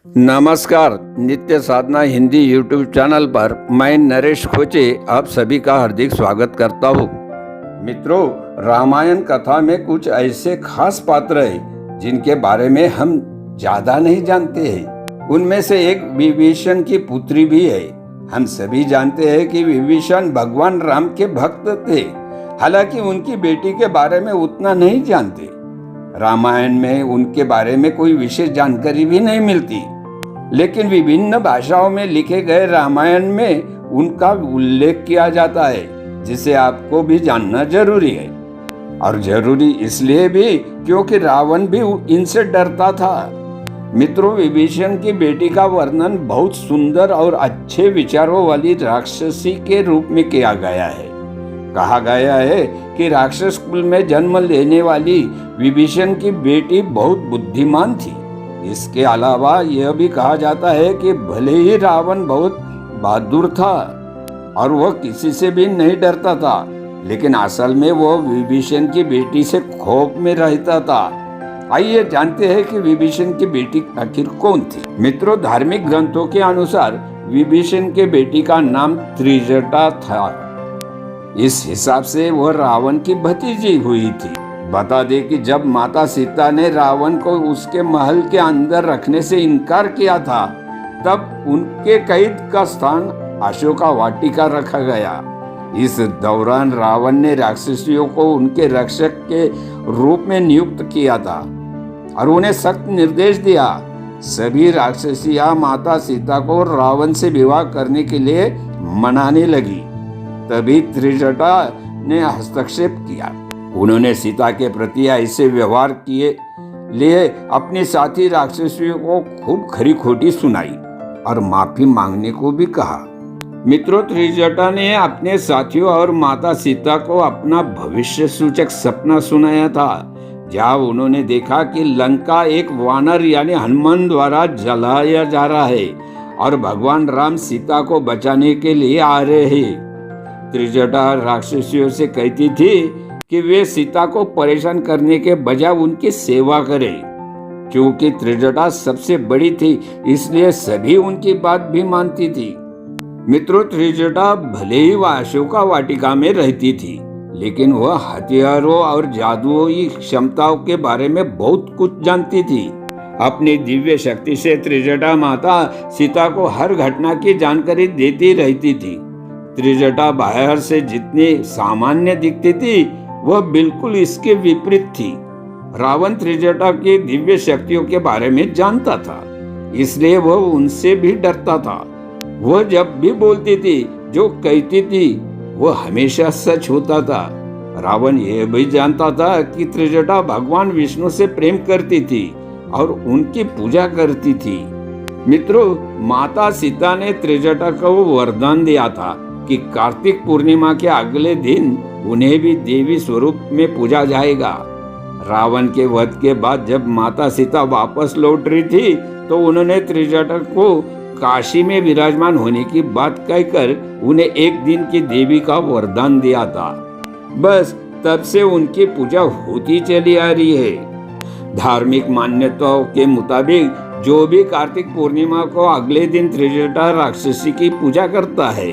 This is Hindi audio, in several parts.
नमस्कार। नित्य साधना हिंदी यूट्यूब चैनल पर मैं नरेश खोचे आप सभी का हार्दिक स्वागत करता हूँ। मित्रों, रामायण कथा में कुछ ऐसे खास पात्र हैं जिनके बारे में हम ज्यादा नहीं जानते हैं। उनमें से एक विभीषण की पुत्री भी है। हम सभी जानते हैं कि विभीषण भगवान राम के भक्त थे, हालांकि उनकी बेटी के बारे में उतना नहीं जानते। रामायण में उनके बारे में कोई विशेष जानकारी भी नहीं मिलती, लेकिन विभिन्न भाषाओं में लिखे गए रामायण में उनका उल्लेख किया जाता है, जिसे आपको भी जानना जरूरी है। और जरूरी इसलिए भी क्योंकि रावण भी इनसे डरता था। मित्रों, विभीषण की बेटी का वर्णन बहुत सुंदर और अच्छे विचारों वाली राक्षसी के रूप में किया गया है। कहा गया है कि राक्षस कुल में जन्म लेने वाली विभीषण की बेटी बहुत बुद्धिमान थी। इसके अलावा यह भी कहा जाता है कि भले ही रावण बहुत बहादुर था और वह किसी से भी नहीं डरता था, लेकिन असल में वह विभीषण की बेटी से खौफ में रहता था। आइए जानते हैं कि विभीषण की बेटी आखिर कौन थी। मित्रों, धार्मिक ग्रंथों के अनुसार विभीषण के बेटी का नाम त्रिजटा था। इस हिसाब से वह रावण की भतीजी हुई थी। बता दे कि जब माता सीता ने रावण को उसके महल के अंदर रखने से इनकार किया था, तब उनके कैद का स्थान अशोका वाटिका रखा गया। इस दौरान रावण ने राक्षसियों को उनके रक्षक के रूप में नियुक्त किया था और उन्हें सख्त निर्देश दिया। सभी राक्षसियां माता सीता को रावण से विवाह करने के लिए मनाने लगी। तभी त्रिजटा ने हस्तक्षेप किया। उन्होंने सीता के प्रति ऐसे व्यवहार किए लिए अपने साथी राक्षसियों को खूब खरी खोटी सुनाई और माफी मांगने को भी कहा। मित्रों, त्रिजटा ने अपने साथियों और माता सीता को अपना भविष्य सूचक सपना सुनाया था, जहाँ उन्होंने देखा कि लंका एक वानर यानी हनुमान द्वारा जलाया जा रहा है और भगवान राम सीता को बचाने के लिए आ रहे हैं। त्रिजटा राक्षसियों से कहती थी कि वे सीता को परेशान करने के बजाय उनकी सेवा करें। क्योंकि त्रिजटा सबसे बड़ी थी, इसलिए सभी उनकी बात भी मानती थी। मित्रों, त्रिजटा भले ही वह अशोका वाटिका में रहती थी, लेकिन वह हथियारों और जादुई क्षमताओं के बारे में बहुत कुछ जानती थी। अपनी दिव्य शक्ति से त्रिजटा माता सीता को हर घटना की जानकारी देती रहती थी। त्रिजटा बाहर से जितनी सामान्य दिखती थी, वह बिल्कुल इसके विपरीत थी। रावण त्रिजटा की दिव्य शक्तियों के बारे में जानता था, इसलिए वह उनसे भी डरता था। वह जब भी बोलती थी, जो कहती थी, वह हमेशा सच होता था। रावण यह भी जानता था कि त्रिजटा भगवान विष्णु से प्रेम करती थी और उनकी पूजा करती थी। मित्रों, माता सीता ने त्रिजटा को वरदान दिया था कि कार्तिक पूर्णिमा के अगले दिन उन्हें भी देवी स्वरूप में पूजा जाएगा। रावण के वध के बाद जब माता सीता वापस लौट रही थी, तो उन्होंने त्रिजटा को काशी में विराजमान होने की बात कहकर उन्हें एक दिन की देवी का वरदान दिया था। बस तब से उनकी पूजा होती चली आ रही है। धार्मिक मान्यताओं के मुताबिक जो भी कार्तिक पूर्णिमा को अगले दिन त्रिजटा राक्षसी की पूजा करता है,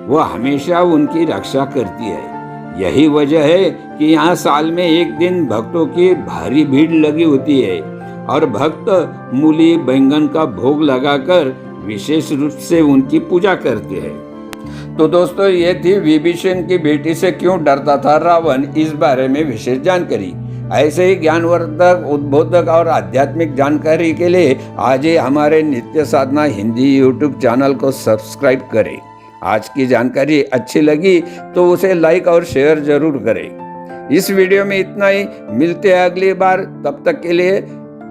वह हमेशा उनकी रक्षा करती है। यही वजह है कि यहाँ साल में एक दिन भक्तों की भारी भीड़ लगी होती है और भक्त मूली बैंगन का भोग लगाकर विशेष रूप से उनकी पूजा करते हैं। तो दोस्तों, ये थी विभीषण की बेटी से क्यों डरता था रावण, इस बारे में विशेष जानकारी। ऐसे ही ज्ञानवर्धक, उद्बोधक और आध्यात्मिक जानकारी के लिए आज ही हमारे नित्य साधना हिंदी यूट्यूब चैनल को सब्सक्राइब करें। आज की जानकारी अच्छी लगी तो उसे लाइक और शेयर जरूर करें। इस वीडियो में इतना ही। मिलते हैं अगली बार, तब तक के लिए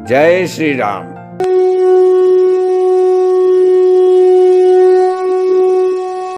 जय श्री राम।